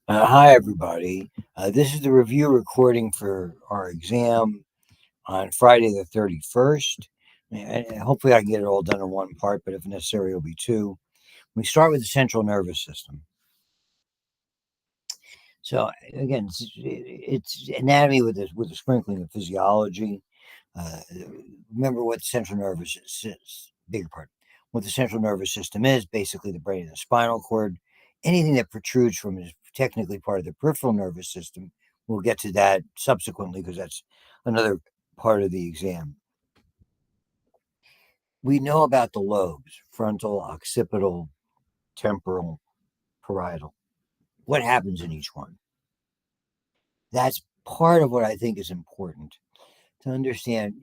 Hi, everybody. This is the review recording for our exam on Friday the 31st. And hopefully, I can get it all done in one part, but if necessary, it'll be two. We start with the central nervous system. So, again, it's anatomy with a sprinkling of physiology. Uh, Remember what the central nervous is, bigger part. What the central nervous system is basically the brain and the spinal cord. Anything that protrudes from it is technically part of the peripheral nervous system. We'll get to that subsequently because that's another part of the exam. We know about the lobes: frontal, occipital, temporal, parietal. What happens in each one? That's part of what I think is important to understand.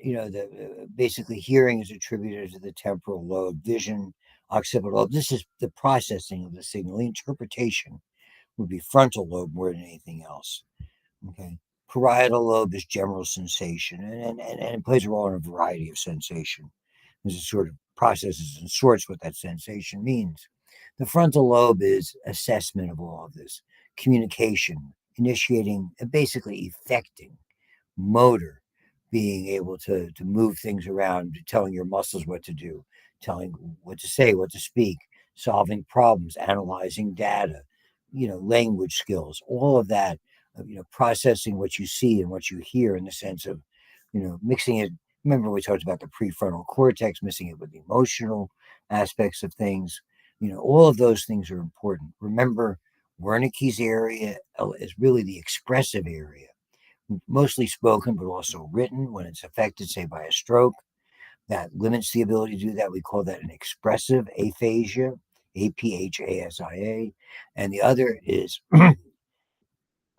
Basically hearing is attributed to the temporal lobe, vision, occipital lobe. This is the processing of the signal. The interpretation would be frontal lobe more than anything else. Okay. Parietal lobe is general sensation, and it plays a role in a variety of sensation. There's a sort of processes and sorts what that sensation means. The frontal lobe is assessment of all of this, communication, initiating, and basically effecting motor, being able to move things around, telling your muscles what to do, telling what to say, what to speak, solving problems, analyzing data, language skills, all of that, processing what you see and what you hear in the sense of, mixing it. Remember, we talked about the prefrontal cortex, mixing it with the emotional aspects of things. All of those things are important. Remember, Wernicke's area is really the expressive area, mostly spoken, but also written when it's affected, say, by a stroke. That limits the ability to do that. We call that an expressive aphasia, aphasia. And the other is, I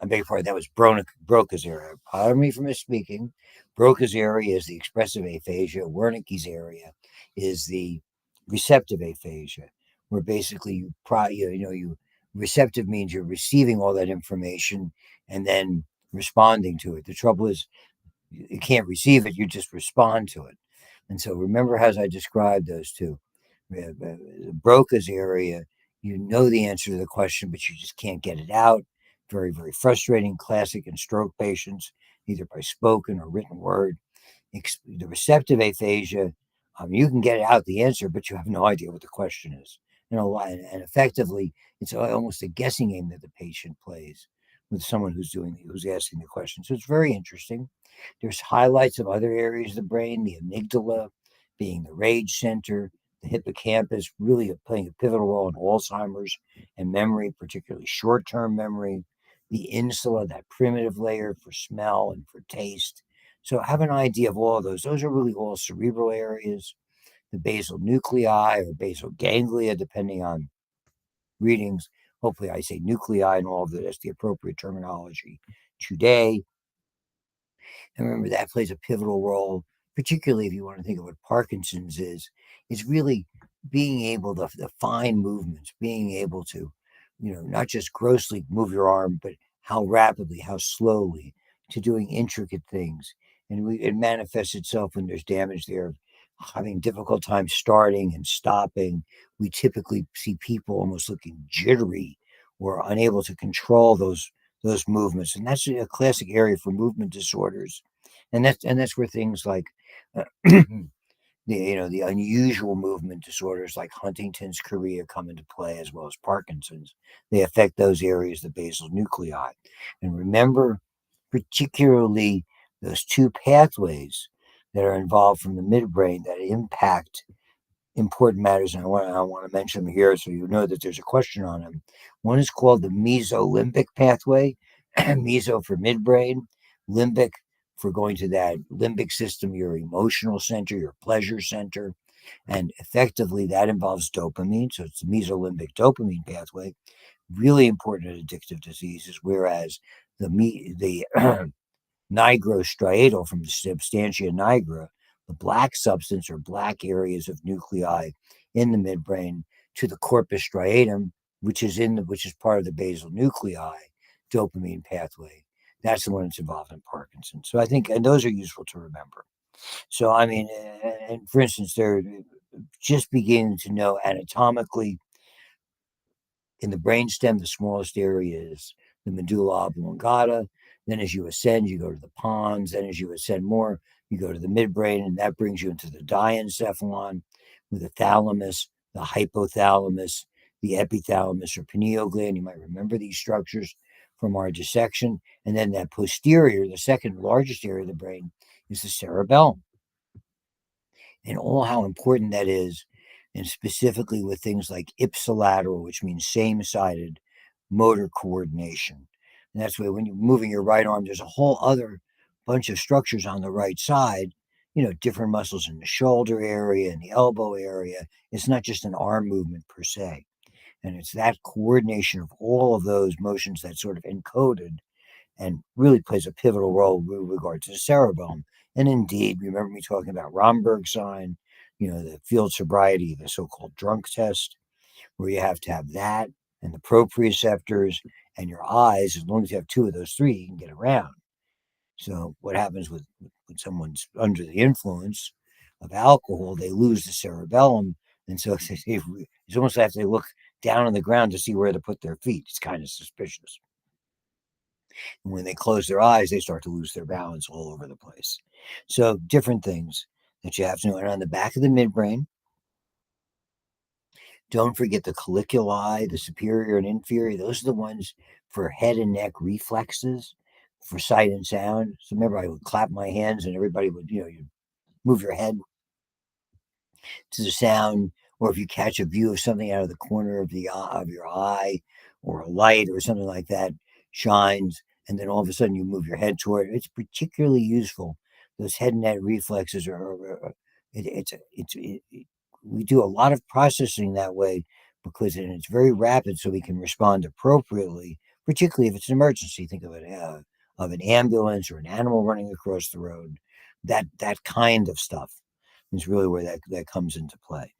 beg your pardon, that was Broca's area. Pardon me for misspeaking. Broca's area is the expressive aphasia. Wernicke's area is the receptive aphasia, where basically you receptive means you're receiving all that information and then responding to it. The trouble is you can't receive it, you just respond to it. And so remember how I described those two. Broca's area, you know the answer to the question, but you just can't get it out. Very, very frustrating, classic in stroke patients, either by spoken or written word. The receptive aphasia, you can get out the answer, but you have no idea what the question is. And effectively, it's almost a guessing game that the patient plays with someone who's asking the question. So it's very interesting. There's highlights of other areas of the brain, the amygdala being the rage center, the hippocampus really playing a pivotal role in Alzheimer's and memory, particularly short-term memory, the insula, that primitive layer for smell and for taste. So have an idea of all of those. Those are really all cerebral areas. The basal nuclei or basal ganglia, depending on readings. Hopefully, I say nuclei and all of that as the appropriate terminology today. And remember, that plays a pivotal role, particularly if you want to think of what Parkinson's is. It's really being able to the fine movements, being able to, not just grossly move your arm, but how rapidly, how slowly, to doing intricate things. And it manifests itself when there's damage there, having difficult time starting and stopping. We typically see people almost looking jittery or unable to control those movements, and that's a classic area for movement disorders. And that's where things like the unusual movement disorders like Huntington's chorea come into play, as well as Parkinson's. They affect those areas, the basal nuclei. And remember, particularly those two pathways that are involved from the midbrain that impact important matters, and I want to mention them here so you know that there's a question on them. One is called the mesolimbic pathway, meso for midbrain, limbic for going to that limbic system, your emotional center, your pleasure center, and effectively that involves dopamine. So it's the mesolimbic dopamine pathway, really important in addictive diseases. Whereas the nigrostriatal from the substantia nigra, the black substance or black areas of nuclei in the midbrain, to the corpus striatum, which is part of the basal nuclei dopamine pathway. That's the one that's involved in Parkinson's. So I think, and those are useful to remember. So I mean, and for instance, they're just beginning to know anatomically in the brainstem, the smallest area is the medulla oblongata. Then as you ascend, you go to the pons. Then as you ascend more, you go to the midbrain, and that brings you into the diencephalon with the thalamus, the hypothalamus, the epithalamus or pineal gland. You might remember these structures from our dissection. And then that posterior, the second largest area of the brain, is the cerebellum. And all how important that is, and specifically with things like ipsilateral, which means same-sided motor coordination. And that's why when you're moving your right arm, there's a whole other bunch of structures on the right side, different muscles in the shoulder area and the elbow area. It's not just an arm movement per se. And it's that coordination of all of those motions that's sort of encoded and really plays a pivotal role with regard to the cerebellum. And indeed, remember me talking about Romberg sign, the field sobriety, the so-called drunk test, where you have to have that and the proprioceptors and your eyes. As long as you have two of those three, you can get around. So what happens when someone's under the influence of alcohol, they lose the cerebellum. And so it's almost like they look down on the ground to see where to put their feet. It's kind of suspicious. And when they close their eyes, they start to lose their balance all over the place. So different things that you have to know. And on the back of the midbrain, don't forget the colliculi, the superior and inferior. Those are the ones for head and neck reflexes, for sight and sound. So remember, I would clap my hands and everybody would, you'd move your head to the sound, or if you catch a view of something out of the corner of your eye, or a light or something like that shines, and then all of a sudden you move your head toward it. It's particularly useful. Those head and neck reflexes we do a lot of processing that way because it's very rapid, so we can respond appropriately. Particularly if it's an emergency, think of it of an ambulance or an animal running across the road. That kind of stuff is really where that comes into play.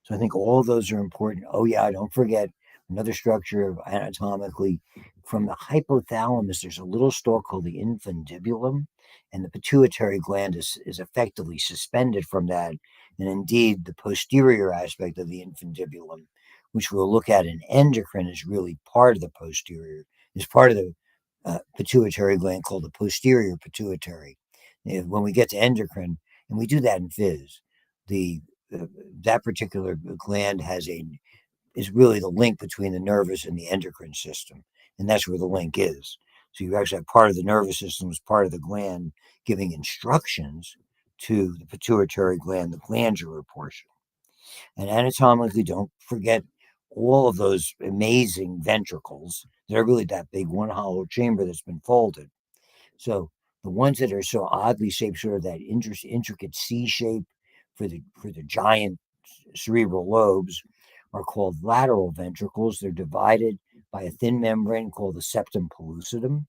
So I think all of those are important. Oh yeah, don't forget another structure anatomically from the hypothalamus. There's a little stalk called the infundibulum, and the pituitary gland is effectively suspended from that. And indeed, the posterior aspect of the infundibulum, which we'll look at in endocrine, is really part of the posterior, is part of the pituitary gland called the posterior pituitary. When we get to endocrine, and we do that in phys, the that particular gland is really the link between the nervous and the endocrine system, and that's where the link is. So you actually have part of the nervous system as part of the gland giving instructions to the pituitary gland, the glandular portion. And anatomically, don't forget all of those amazing ventricles that are really that big, one hollow chamber that's been folded. So the ones that are so oddly shaped, sort of that intricate C shape for the giant cerebral lobes, are called lateral ventricles. They're divided by a thin membrane called the septum pellucidum.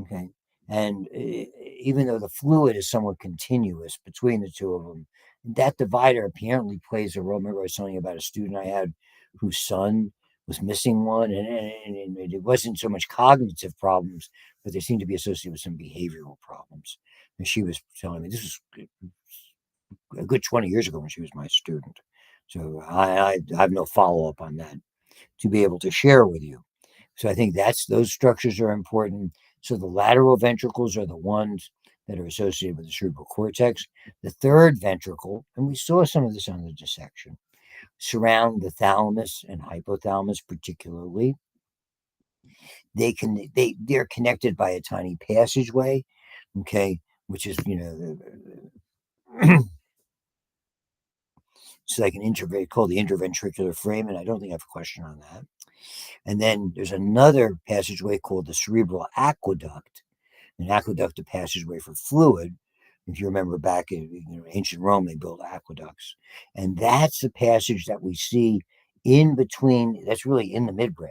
Okay. And even though the fluid is somewhat continuous between the two of them, that divider apparently plays a role. Remember, I was telling you about a student I had whose son was missing one, and it wasn't so much cognitive problems, but they seemed to be associated with some behavioral problems. And she was telling me this was a good 20 years ago when she was my student. So I have no follow up on that to be able to share with you. So I think those structures are important. So the lateral ventricles are the ones that are associated with the cerebral cortex. The third ventricle, and we saw some of this on the dissection, surround the thalamus and hypothalamus particularly. They're connected by a tiny passageway, okay, which is it's like called the interventricular frame, and I don't think I have a question on that. And then there's another passageway called the cerebral aqueduct. An aqueduct, a passageway for fluid. If you remember back in ancient Rome, they built aqueducts. And that's the passage that we see in between, that's really in the midbrain.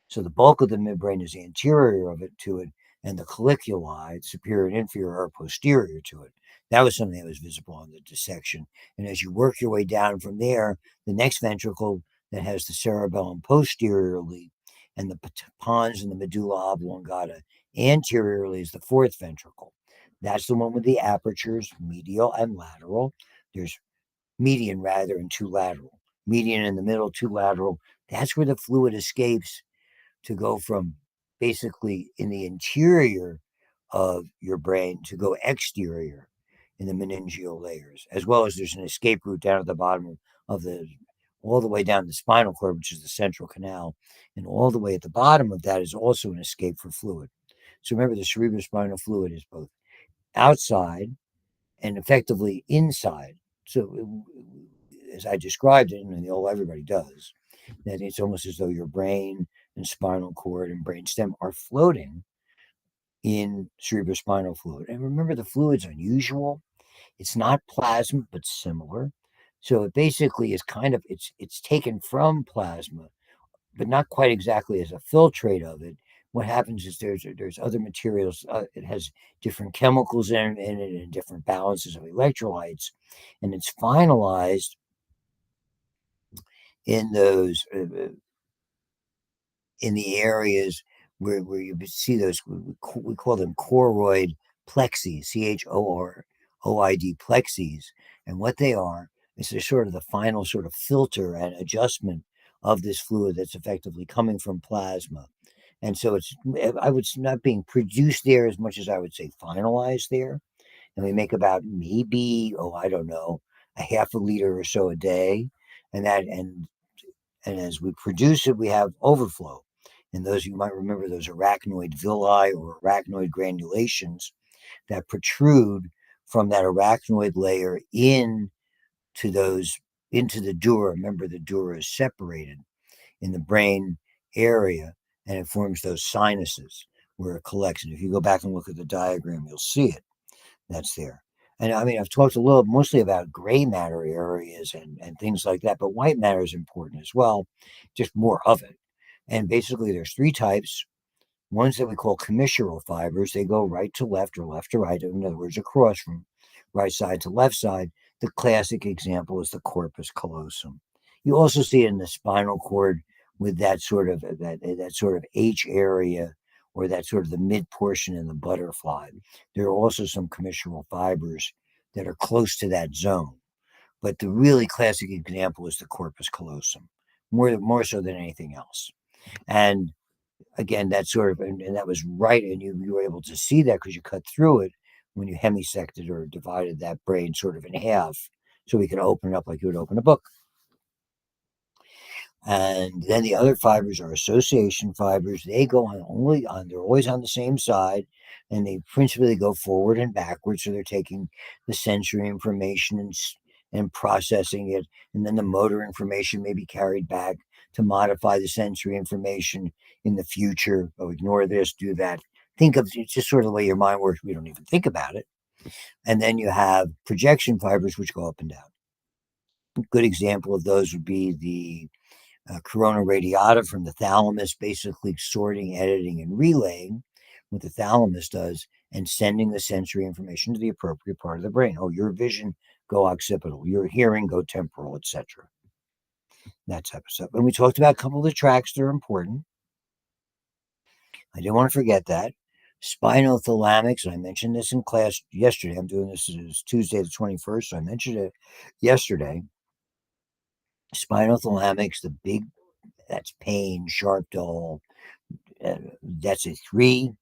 So the bulk of the midbrain is anterior to it, and the colliculi, superior and inferior, are posterior to it. That was something that was visible on the dissection. And as you work your way down from there, the next ventricle that has the cerebellum posteriorly and the pons and the medulla oblongata anteriorly is the fourth ventricle. That's the one with the apertures, medial and lateral. There's median rather and two lateral. Median in the middle, two lateral. That's where the fluid escapes to go from basically in the interior of your brain to go exterior in the meningeal layers, as well as there's an escape route down at the bottom of the, all the way down the spinal cord, which is the central canal, and all the way at the bottom of that is also an escape for fluid. So remember, the cerebrospinal fluid is both outside and effectively inside. So as I described it, and everybody does, that it's almost as though your brain and spinal cord and brainstem are floating in cerebrospinal fluid. And remember, the fluid's unusual. It's not plasma, but similar. So it basically is kind of, it's taken from plasma, but not quite exactly as a filtrate of it. What happens is there's other materials. It has different chemicals in it and different balances of electrolytes, and it's finalized in those in the areas where you see those. We call them choroid plexes, choroid plexes, and what they are is they're sort of the final sort of filter and adjustment of this fluid that's effectively coming from plasma. And so I would not being produced there as much as I would say finalized there. And we make about maybe, I don't know, a half a liter or so a day. And as we produce it, we have overflow. And those, you might remember, those arachnoid villi or arachnoid granulations that protrude from that arachnoid layer into the dura. Remember, the dura is separated in the brain area, and it forms those sinuses where it collects. And if you go back and look at the diagram, you'll see it. That's there. And I mean, I've talked a little mostly about gray matter areas and things like that, but white matter is important as well, just more of it. And basically, there's three types. Ones that we call commissural fibers, they go right to left or left to right. In other words, across from right side to left side. The classic example is the corpus callosum. You also see it in the spinal cord with that sort of H area, or that sort of the mid portion in the butterfly. There are also some commissural fibers that are close to that zone. But the really classic example is the corpus callosum, more so than anything else. And again, that sort of, and that was right, and you were able to see that because you cut through it when you hemisected or divided that brain sort of in half, so we could open it up like you would open a book. And then the other fibers are association fibers. They go on, they're always on the same side, and they principally go forward and backwards. So they're taking the sensory information and processing it, and then the motor information may be carried back to modify the sensory information in the future. Oh, ignore this, do that. Think of it's just sort of the way your mind works. We don't even think about it. And then you have projection fibers, which go up and down. A good example of those would be the corona radiata from the thalamus, basically sorting, editing, and relaying what the thalamus does and sending the sensory information to the appropriate part of the brain. Oh, your vision, go occipital. Your hearing, go temporal, etc. That type of stuff. And we talked about a couple of the tracks that are important. I didn't want to forget that. Spinothalamics, and I mentioned this in class yesterday. I'm doing this is Tuesday the 21st, so I mentioned it yesterday. Spinothalamics, the big, that's pain, sharp, dull. That's a 3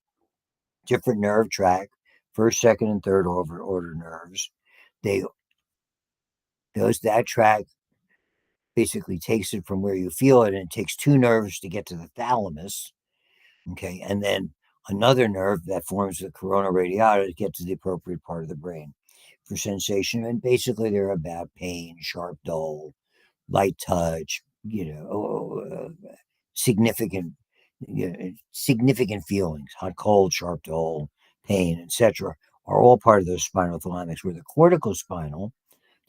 different nerve track, first, second, and third order nerves. That track basically takes it from where you feel it, and it takes 2 nerves to get to the thalamus. Okay, and then another nerve that forms the corona radiata to get to the appropriate part of the brain for sensation. And basically, they're about pain, sharp, dull, light touch, significant, significant feelings, hot, cold, sharp, dull, pain, etc., are all part of those spinal thalamics. Where the corticospinal,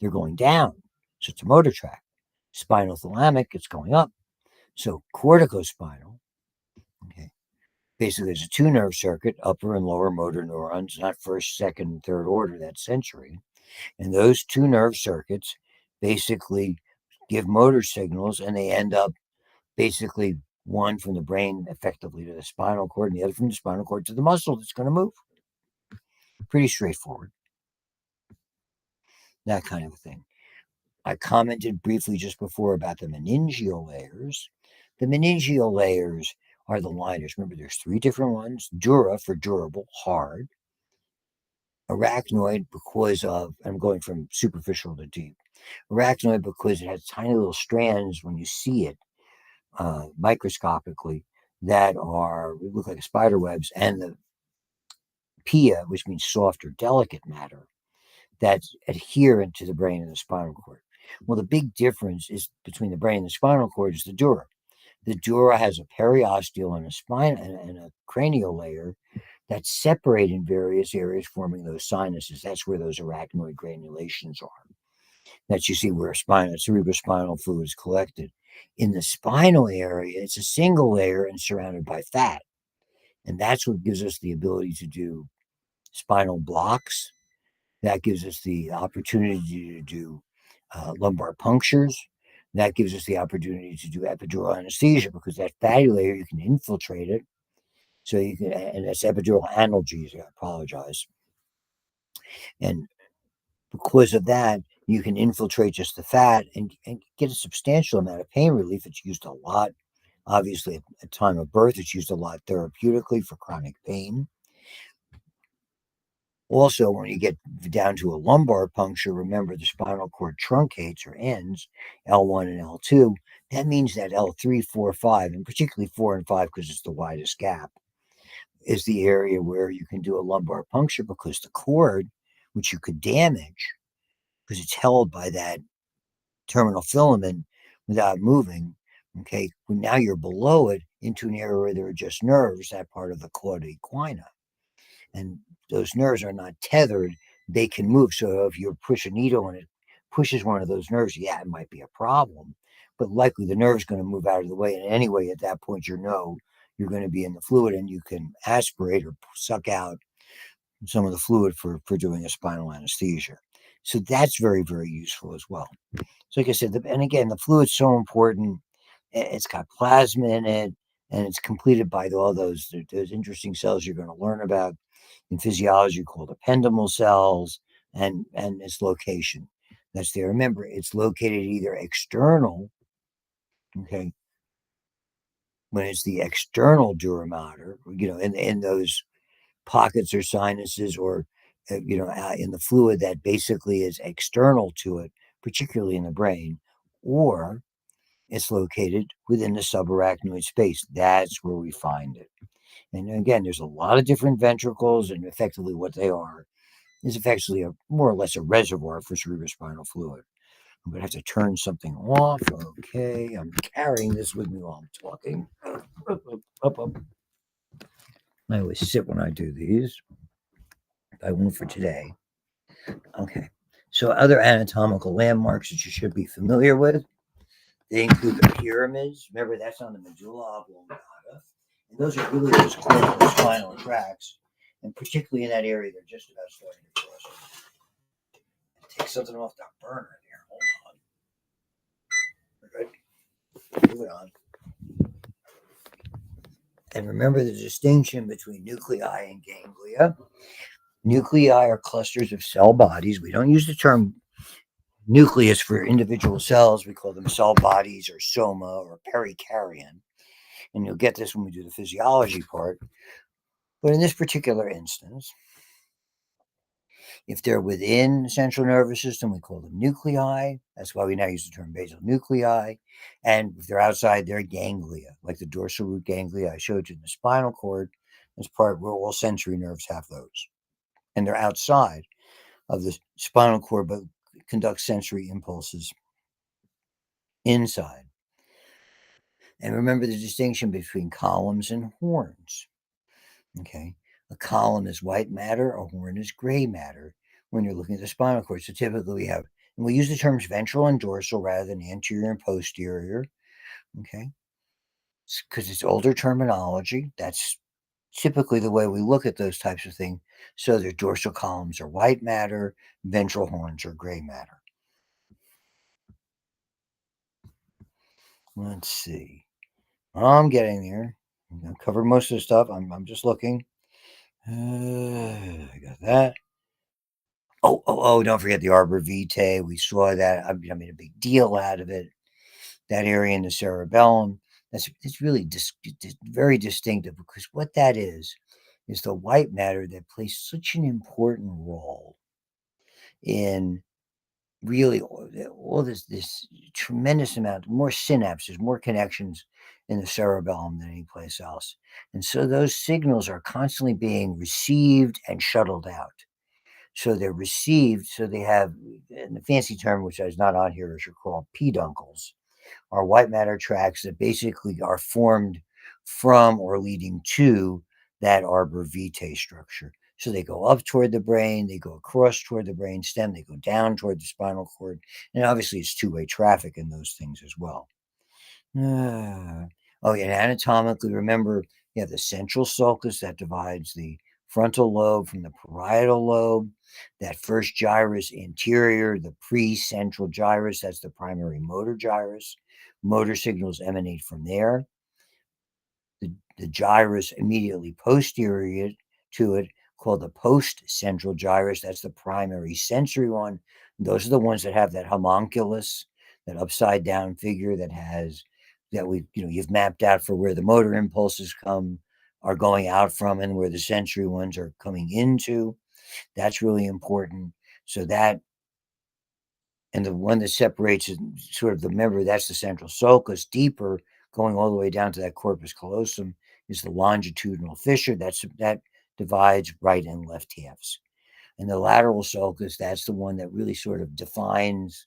they're going down, so it's a motor track. Spinal thalamic, it's going up. So corticospinal, okay. Basically, there's a 2 nerve circuit, upper and lower motor neurons, not first, second, and third order, that's sensory. And those 2 nerve circuits basically give motor signals, and they end up basically one from the brain effectively to the spinal cord, and the other from the spinal cord to the muscle that's going to move. Pretty straightforward. That kind of a thing. I commented briefly just before about the meningeal layers. The meningeal layers are the liners. Remember, there's 3 different ones. Dura for durable, hard. Arachnoid because of, I'm going from superficial to deep. Arachnoid because it has tiny little strands when you see it microscopically that look like spider webs, and the pia, which means soft or delicate matter, that's adherent to the brain and the spinal cord. Well, the big difference is between the brain and the spinal cord is the dura. The dura has a periosteal and a spine and a cranial layer that's separate in various areas, forming those sinuses. That's where those arachnoid granulations are. That you see where cerebrospinal fluid is collected. In the spinal area, it's a single layer and surrounded by fat. And that's what gives us the ability to do spinal blocks. That gives us the opportunity to do lumbar punctures. That gives us the opportunity to do epidural anesthesia because that fatty layer, you can infiltrate it. So you can, and that's epidural analgesia, I apologize. And because of that, you can infiltrate just the fat and get a substantial amount of pain relief. It's used a lot. Obviously, at the time of birth, it's used a lot therapeutically for chronic pain. Also, when you get down to a lumbar puncture, remember the spinal cord truncates or ends, L1 and L2. That means that L3, 4, 5, and particularly 4 and 5, because it's the widest gap, is the area where you can do a lumbar puncture because the cord, which you could damage, because it's held by that terminal filament without moving, okay, well, now you're below it into an area where there are just nerves, that part of the cauda equina. And those nerves are not tethered, they can move. So if you push a needle and it pushes one of those nerves, yeah, it might be a problem. But likely the nerve's going to move out of the way. And anyway, at that point, you're going to be in the fluid and you can aspirate or suck out some of the fluid for doing a spinal anesthesia. So that's very, very useful as well. So like I said, and again, the fluid's so important. It's got plasma in it, and it's completed by all those interesting cells you're going to learn about in physiology called ependymal cells, and its location that's there. Remember, it's located either external, okay, when it's the external dura mater, in those pockets or sinuses, or in the fluid that basically is external to it, particularly in the brain, or it's located within the subarachnoid space. That's where we find it. And again, there's a lot of different ventricles, and effectively what they are is effectively more or less a reservoir for cerebrospinal fluid. I'm going to have to turn something off. Okay, I'm carrying this with me while I'm talking. Up. I always sit when I do these. I won't for today. Okay, so other anatomical landmarks that you should be familiar with, they include the pyramids. Remember, that's on the medulla oblongata. And those are really those cortical spinal tracts. And particularly in that area, they're just about starting to cross. Take something off that burner here. Hold on. We're good. Move it on. And remember the distinction between nuclei and ganglia. Nuclei are clusters of cell bodies. We don't use the term nucleus for individual cells. We call them cell bodies or soma or perikaryon. And you'll get this when we do the physiology part. But in this particular instance, if they're within the central nervous system, we call them nuclei. That's why we now use the term basal nuclei. And if they're outside, they're ganglia, like the dorsal root ganglia I showed you in the spinal cord. That's part where all sensory nerves have those. And they're outside of the spinal cord, but conduct sensory impulses inside. And remember the distinction between columns and horns. Okay. A column is white matter, a horn is gray matter when you're looking at the spinal cord. So typically we use the terms ventral and dorsal rather than anterior and posterior. Okay. Because it's older terminology. That's typically the way we look at those types of things. So the dorsal columns are white matter, ventral horns are gray matter. Let's see. I'm getting there. I've covered most of the stuff. I'm just looking. I got that. Oh, don't forget the arbor vitae. We saw that. I made a big deal out of it. That area in the cerebellum. It's really very distinctive, because what that is the white matter that plays such an important role in really all this tremendous amount, more synapses, more connections in the cerebellum than any place else. And so those signals are constantly being received and shuttled out. So they're received, so they have, and the fancy term, which is not on here, is called peduncles, are white matter tracks that basically are formed from or leading to that arbor vitae structure. So they go up toward the brain, they go across toward the brain stem, they go down toward the spinal cord, and obviously it's two-way traffic in those things as well. Oh, yeah, and anatomically, remember, you have the central sulcus that divides the frontal lobe from the parietal lobe. That first gyrus anterior, the precentral gyrus, that's the primary motor gyrus. Motor signals emanate from there. The gyrus immediately posterior to it, called the post-central gyrus, that's the primary sensory one. Those are the ones that have that homunculus, that upside down figure that has that you've mapped out for where the motor impulses are going out from, and where the sensory ones are coming into. That's really important. So that, and the one that separates it, sort of the member, that's the central sulcus. Deeper, going all the way down to that corpus callosum, is the longitudinal fissure that divides right and left halves. And the lateral sulcus, that's the one that really sort of defines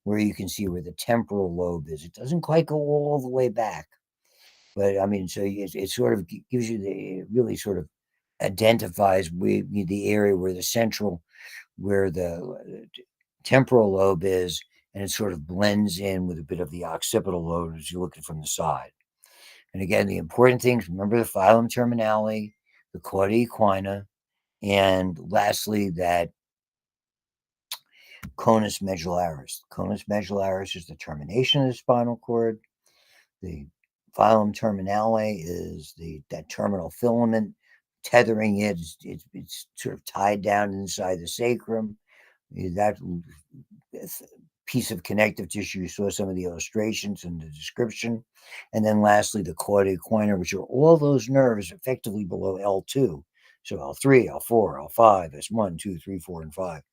where you can see where the temporal lobe is. It doesn't quite go all the way back, but I mean, so it sort of gives you it really sort of identifies the area where the central, where the temporal lobe is, and it sort of blends in with a bit of the occipital lobe as you look at it from the side. And again, the important things, remember the phylum terminale, the cauda equina, and lastly, that conus medullaris. Conus medullaris is the termination of the spinal cord. The phylum terminale is that terminal filament tethering it. It's sort of tied down inside the sacrum. That piece of connective tissue, you saw some of the illustrations and the description. And then lastly, the cauda equina, which are all those nerves effectively below L2. So L3, L4, L5, S1, 2, 3, 4, and 5,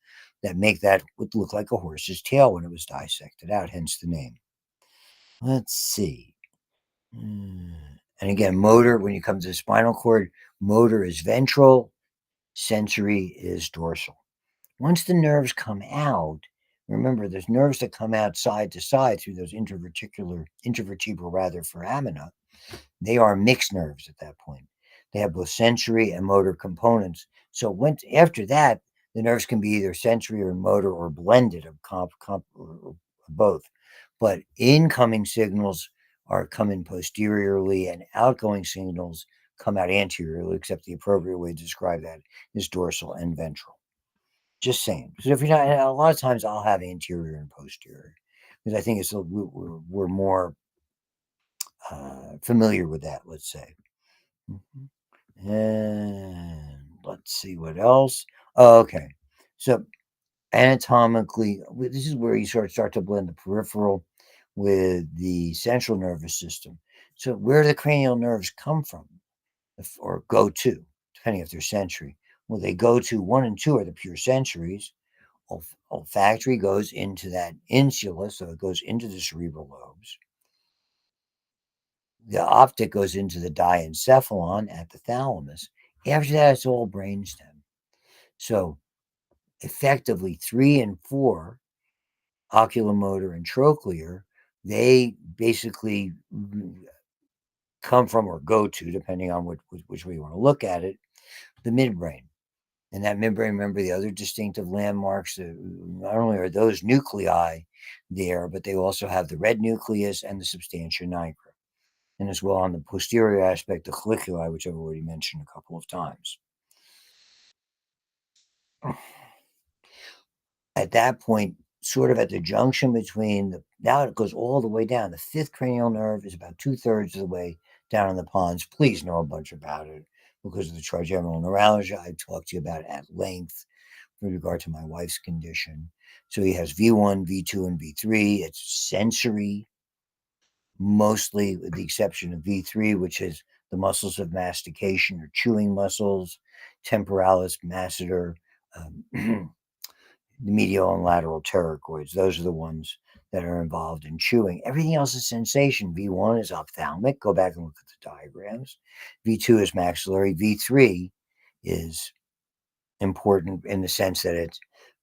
that make that would look like a horse's tail when it was dissected out, hence the name. Let's see. And again, motor, when you come to the spinal cord, motor is ventral, sensory is dorsal. Once the nerves come out, remember there's nerves that come out side to side through those intervertebral foramina. They are mixed nerves at that point. They have both sensory and motor components. So after that, the nerves can be either sensory or motor or blended of or both. But incoming signals are coming posteriorly, and outgoing signals come out anteriorly, except the appropriate way to describe that is dorsal and ventral. Just saying. Because if you're not, a lot of times I'll have anterior and posterior, because I think we're more familiar with that, let's say. And let's see what else. Oh, okay. So anatomically, this is where you start to blend the peripheral with the central nervous system. So where do the cranial nerves come from, or go to, depending if they're sensory? Well, they go to 1 and 2 are the pure sensories. Olfactory goes into that insula, so it goes into the cerebral lobes. The optic goes into the diencephalon at the thalamus. After that, it's all brainstem. So effectively, 3 and 4, oculomotor and trochlear, they basically come from, or go to, depending on which way you want to look at it, the midbrain. And that midbrain, remember the other distinctive landmarks, not only are those nuclei there, but they also have the red nucleus and the substantia nigra. And as well on the posterior aspect, the colliculi, which I've already mentioned a couple of times. At that point, sort of at the junction between now it goes all the way down. The 5th cranial nerve is about 2/3 of the way down in the pons. Please know a bunch about it because of the trigeminal neuralgia I talked to you about at length with regard to my wife's condition. So he has V1, V2, and V3. It's sensory mostly with the exception of V3, which is the muscles of mastication or chewing muscles, temporalis masseter, the medial and lateral pterygoids. Those are the ones that are involved in chewing. Everything else is sensation. V1 is ophthalmic. Go back and look at the diagrams. V2 is maxillary. V3 is important in the sense that it's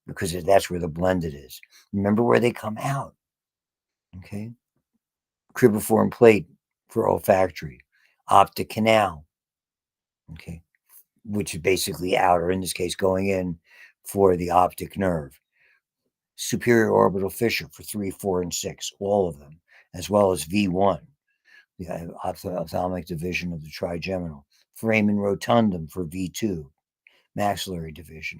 because that's where the blended is. Remember where they come out. Okay. Cribriform plate for olfactory. Optic canal. Okay. Which is basically out, or in this case, going in for the optic nerve. Superior orbital fissure for 3, 4, and 6, all of them, as well as V1, the ophthalmic division of the trigeminal. Foramen rotundum for V2, maxillary division.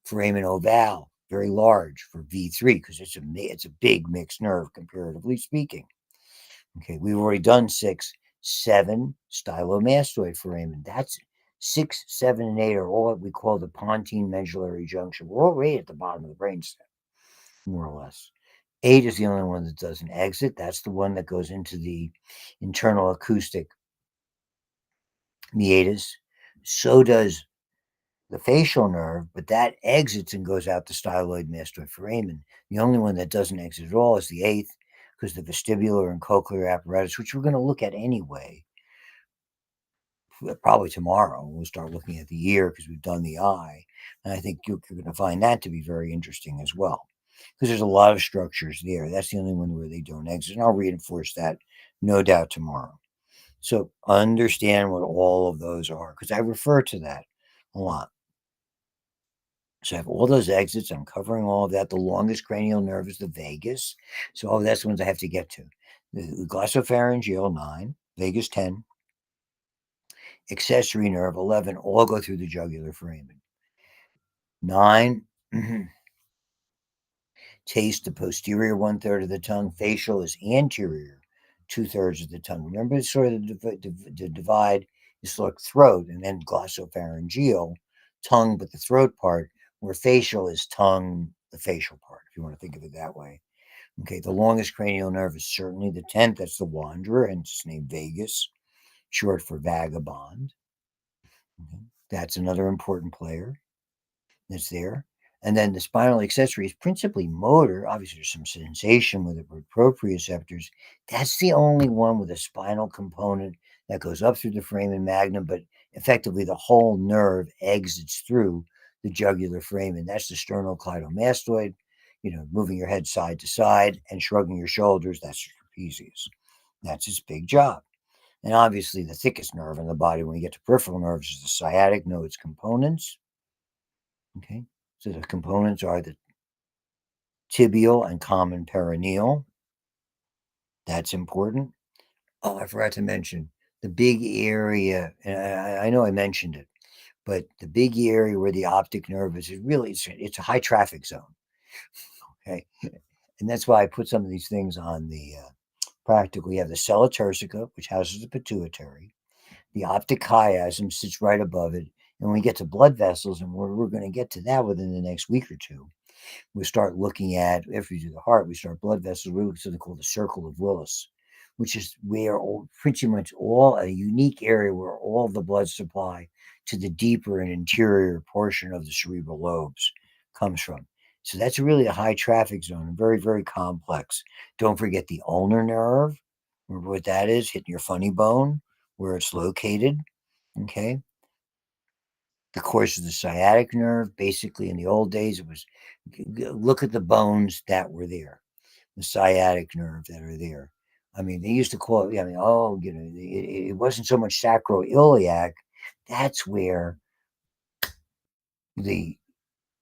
Foramen ovale, very large for V3, because it's a big mixed nerve, comparatively speaking. Okay, we've already done 6, 7, stylomastoid foramen. That's 6, 7, and 8 are all what we call the pontine medullary junction. We're already at the bottom of the brainstem, more or less. 8 is the only one that doesn't exit. That's the one that goes into the internal acoustic meatus. So does the facial nerve, but that exits and goes out the styloid mastoid foramen. The only one that doesn't exit at all is the 8th, because the vestibular and cochlear apparatus, which we're going to look at anyway, probably tomorrow. We'll start looking at the ear because we've done the eye. And I think you're going to find that to be very interesting as well, because there's a lot of structures there. That's the only one where they don't exit. And I'll reinforce that, no doubt, tomorrow. So understand what all of those are, because I refer to that a lot. So I have all those exits. I'm covering all of that. The longest cranial nerve is the vagus. So all that's the ones I have to get to. The glossopharyngeal, 9, vagus, 10, accessory nerve, 11, all go through the jugular foramen. 9, taste, the posterior 1/3 of the tongue. Facial is anterior 2/3 of the tongue. Remember, sort of the divide is like throat, and then glossopharyngeal, tongue, but the throat part, where facial is tongue, the facial part, if you want to think of it that way. Okay, the longest cranial nerve is certainly the 10th. That's the wanderer, and it's named vagus, short for vagabond. Okay. That's another important player that's there. And then the spinal accessory is principally motor. Obviously, there's some sensation with the proprioceptors. That's the only one with a spinal component that goes up through the foramen magnum, but effectively the whole nerve exits through the jugular foramen. That's the sternocleidomastoid, moving your head side to side and shrugging your shoulders. That's your trapezius. That's its big job. And obviously, the thickest nerve in the body when we get to peripheral nerves is the sciatic. Know its components. Okay, so the components are the tibial and common perineal. That's important. Oh, I forgot to mention the big area, and I know I mentioned it, but the big area where the optic nerve is really it's a high traffic zone. Okay, and that's why I put some of these things on the practical. We have the sella turcica, which houses the pituitary. The optic chiasm sits right above it. And when we get to blood vessels, and we're going to get to that within the next week or two, we start looking at, if we do the heart, we start blood vessels, we look at something called the circle of Willis, which is where pretty much all a unique area where all the blood supply to the deeper and interior portion of the cerebral lobes comes from. So that's really a high traffic zone and very, very complex. Don't forget the ulnar nerve. Remember what that is? Hitting your funny bone, where it's located. Okay. The course of the sciatic nerve, basically in the old days, it was look at the bones that were there, the sciatic nerve that are there. I mean, they used to call it, it wasn't so much sacroiliac. That's where the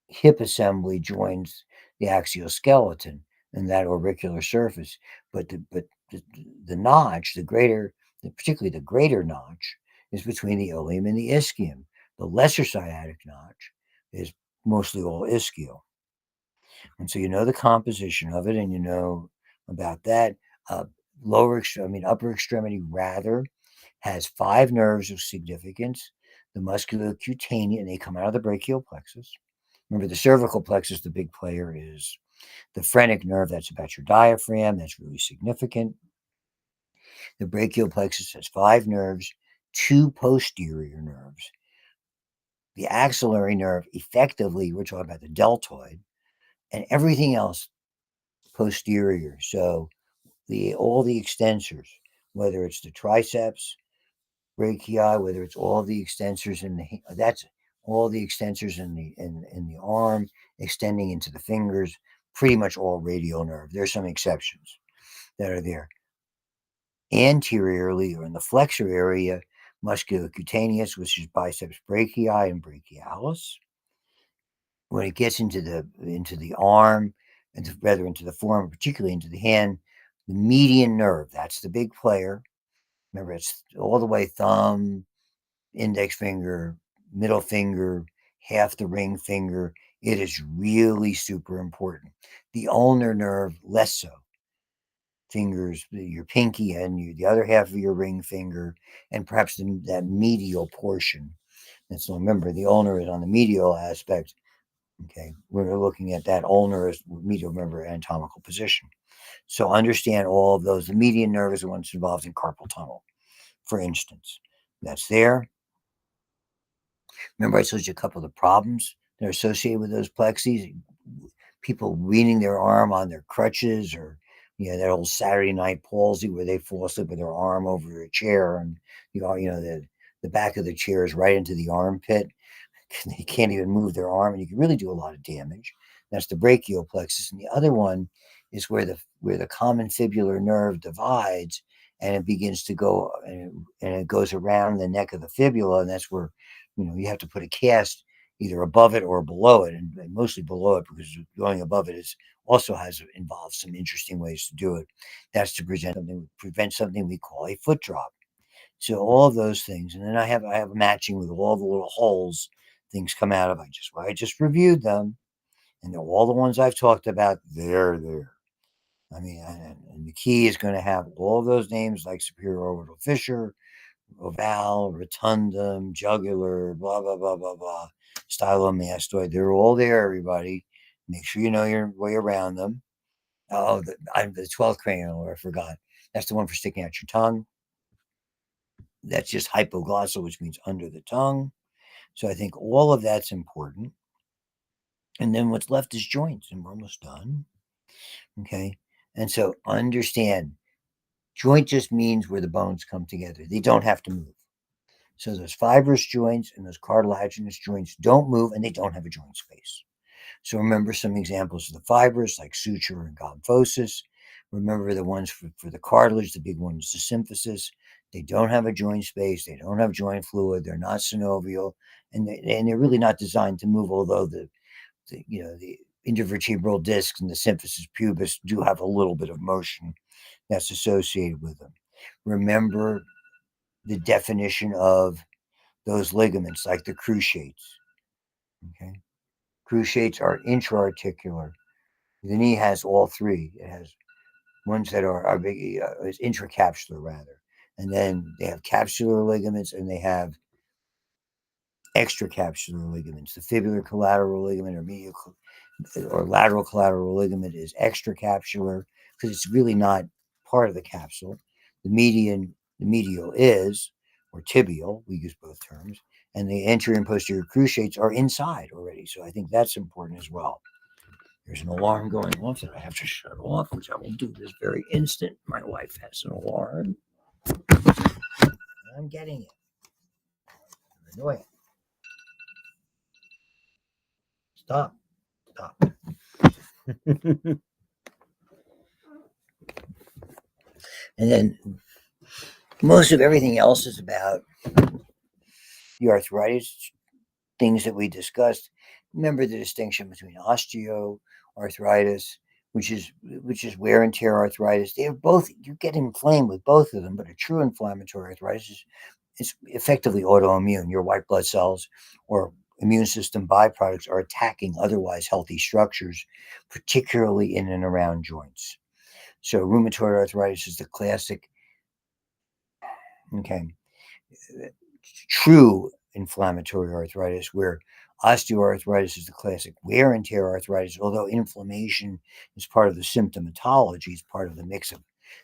hip assembly joins the axial skeleton and that auricular surface. But the notch, particularly the greater notch, is between the ilium and the ischium. The lesser sciatic notch is mostly all ischial. And so you know the composition of it, and you know about that. Upper extremity rather has 5 nerves of significance. The musculocutaneous, and they come out of the brachial plexus. Remember, the cervical plexus, the big player is the phrenic nerve. That's about your diaphragm. That's really significant. The brachial plexus has 5 nerves, 2 posterior nerves. The axillary nerve, effectively, we're talking about the deltoid, and everything else posterior. So all the extensors, whether it's the triceps brachii, whether it's all the extensors that's all the extensors in the arm extending into the fingers, pretty much all radial nerve. There's some exceptions that are there. Anteriorly, or in the flexor area, musculocutaneous, which is biceps brachii and brachialis. When it gets into the arm, and rather into the forearm, particularly into the hand, the median nerve, that's the big player. Remember, it's all the way thumb, index finger, middle finger, half the ring finger. It is really super important. The ulnar nerve, less so. Fingers, your pinky and the other half of your ring finger, and perhaps that medial portion. And so remember, the ulnar is on the medial aspect. Okay, we're looking at that ulnar as medial, remember, anatomical position. So understand all of those. The median nerve is the one that's involved in carpal tunnel, for instance. That's there. Remember, I told you a couple of the problems that are associated with those plexes. People leaning their arm on their crutches, or that old Saturday night palsy where they fall asleep with their arm over a chair, and the back of the chair is right into the armpit. They can't even move their arm, and you can really do a lot of damage. That's the brachial plexus. And the other one is where the common fibular nerve divides, and it begins to go, and it goes around the neck of the fibula, and that's where you have to put a cast either above it or below it, and mostly below it, because going above it also involves some interesting ways to do it. That's to prevent something we call a foot drop. So all of those things, and then I have matching with all the little holes things come out of. I just reviewed them, and they're all the ones I've talked about. They're there. I mean, and the key is going to have all of those names like superior orbital fissure, oval, rotundum, jugular, blah blah blah blah blah, stylomastoid. They're all there, everybody. Make sure you know your way around them. Oh, the 12th cranial, I forgot. That's the one for sticking out your tongue. That's just hypoglossal, which means under the tongue. So I think all of that's important. And then what's left is joints, and we're almost done. Okay. And so understand, joint just means where the bones come together. They don't have to move. So those fibrous joints and those cartilaginous joints don't move, and they don't have a joint space. So remember some examples of the fibrous, like suture and gomphosis. Remember the ones for the cartilage, the big one is the symphysis. They don't have a joint space. They don't have joint fluid. They're not synovial, and they're really not designed to move, although the intervertebral discs and the symphysis pubis do have a little bit of motion that's associated with them. Remember the definition of those ligaments, like the cruciates. Okay, cruciates are intra-articular. The knee has all three. It has ones that are big, is intracapsular rather, and then they have capsular ligaments, and they have extracapsular ligaments. The fibular collateral ligament or lateral collateral ligament is extracapsular because it's really not part of the capsule. The medial is, or tibial, we use both terms, and the anterior and posterior cruciates are inside already. So I think that's important as well. There's an alarm going off that I have to shut off, which I will do this very instant. My wife has an alarm. I'm getting it. Annoying. Stop. And then most of everything else is about the arthritis things that we discussed. Remember the distinction between osteoarthritis, which is wear and tear arthritis. They're both, you get inflamed with both of them, but a true inflammatory arthritis is effectively autoimmune. Your white blood cells or immune system byproducts are attacking otherwise healthy structures, particularly in and around joints. So rheumatoid arthritis is the classic, okay, true inflammatory arthritis, where osteoarthritis is the classic wear and tear arthritis, although inflammation is part of the symptomatology, it's part of the mix of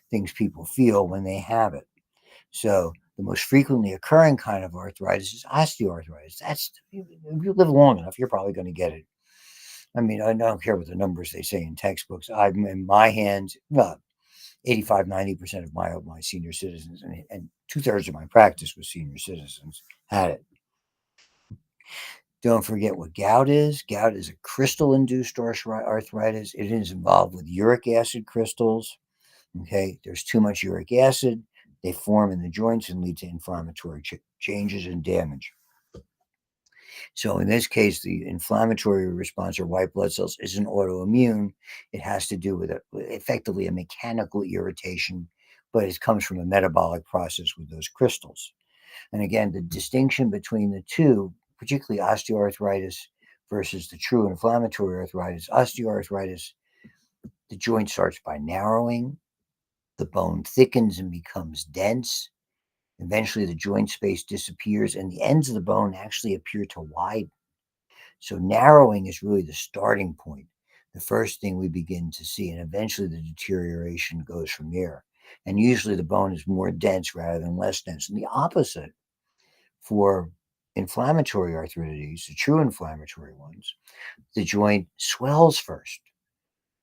things people feel when they have it. So the most frequently occurring kind of arthritis is osteoarthritis. That's if you live long enough, you're probably going to get it. I mean, I don't care what the numbers they say in textbooks. I'm in my hands, well, 85, 90% of my senior citizens and 2/3 of my practice with senior citizens had it. Don't forget what gout is. Gout is a crystal-induced arthritis. It is involved with uric acid crystals. Okay, there's too much uric acid. They form in the joints and lead to inflammatory changes and damage. So in this case, the inflammatory response or white blood cells isn't autoimmune. It has to do with effectively a mechanical irritation, but it comes from a metabolic process with those crystals. And again, the distinction between the two, particularly osteoarthritis versus the true inflammatory arthritis, osteoarthritis, the joint starts by narrowing, the bone thickens and becomes dense. Eventually, the joint space disappears, and the ends of the bone actually appear to widen. So, narrowing is really the starting point, the first thing we begin to see, and eventually the deterioration goes from there. And usually, the bone is more dense rather than less dense. And the opposite for inflammatory arthritis, the true inflammatory ones, the joint swells first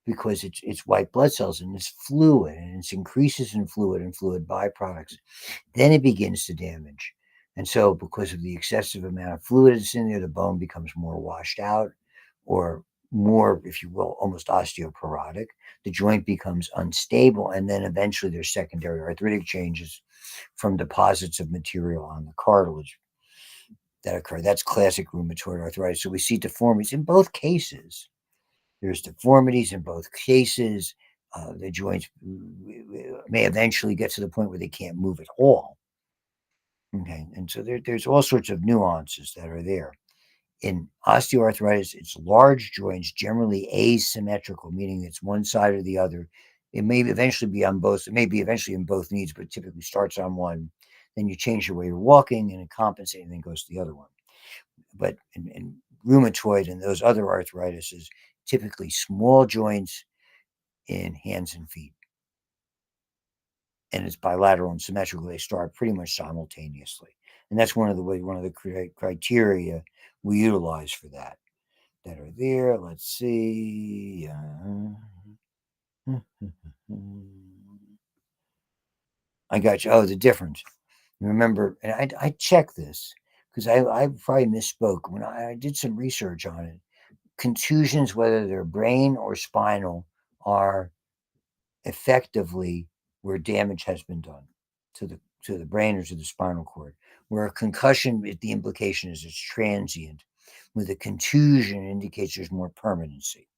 because it's white blood cells and it's fluid and it increases in fluid and fluid byproducts. Then it begins to damage. And so, because of the excessive amount of fluid that's in there, the bone becomes more washed out or more, if you will, almost osteoporotic. The joint becomes unstable. And then eventually there's secondary arthritic changes from deposits of material on the cartilage that occur. That's classic rheumatoid arthritis. So we see deformities in both cases. There's deformities in both cases. The joints may eventually get to the point where they can't move at all. Okay, and so there's all sorts of nuances that are there. In osteoarthritis, it's large joints, generally asymmetrical, meaning it's one side or the other. It may eventually be on both. It may be eventually in both knees, but typically starts on one. Then you change your way of walking, and it compensates, and then goes to the other one. But in rheumatoid and those other arthritises, typically small joints in hands and feet. And it's bilateral and symmetrical. They start pretty much simultaneously. And that's one of the criteria we utilize for that are there. Let's see. I got you. Oh, the difference. Remember, and I checked this because I probably misspoke when I did some research on it. Contusions, whether they're brain or spinal, are effectively where damage has been done to the brain or to the spinal cord. Where a concussion, the implication is it's transient. With a contusion, it indicates there's more permanency.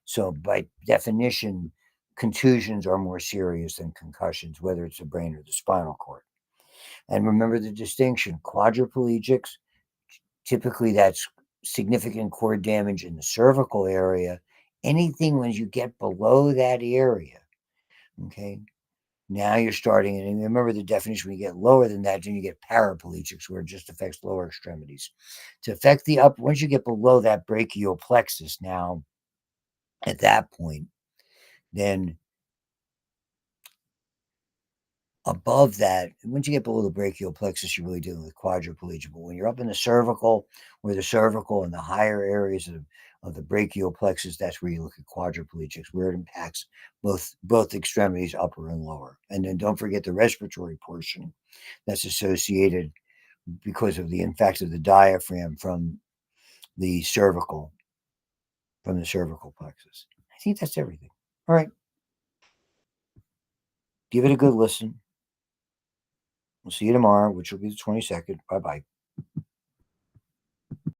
So by definition, contusions are more serious than concussions, whether it's the brain or the spinal cord. And remember the distinction: quadriplegics, typically that's significant cord damage in the cervical area. Anything when you get below that area, okay, now you're starting, and remember the definition: when you get lower than that, then you get paraplegics, where it just affects lower extremities. To affect the upper, once you get below that brachial plexus, now at that point, then above that, once you get below the brachial plexus, you're really dealing with quadriplegia. But when you're up in the cervical, where the cervical and the higher areas of the brachial plexus, that's where you look at quadriplegics, where it impacts both extremities, upper and lower. And then don't forget the respiratory portion that's associated because of the effect of the diaphragm from the cervical plexus. I think that's everything. All right, give it a good listen. We'll see you tomorrow, which will be the 22nd. Bye bye.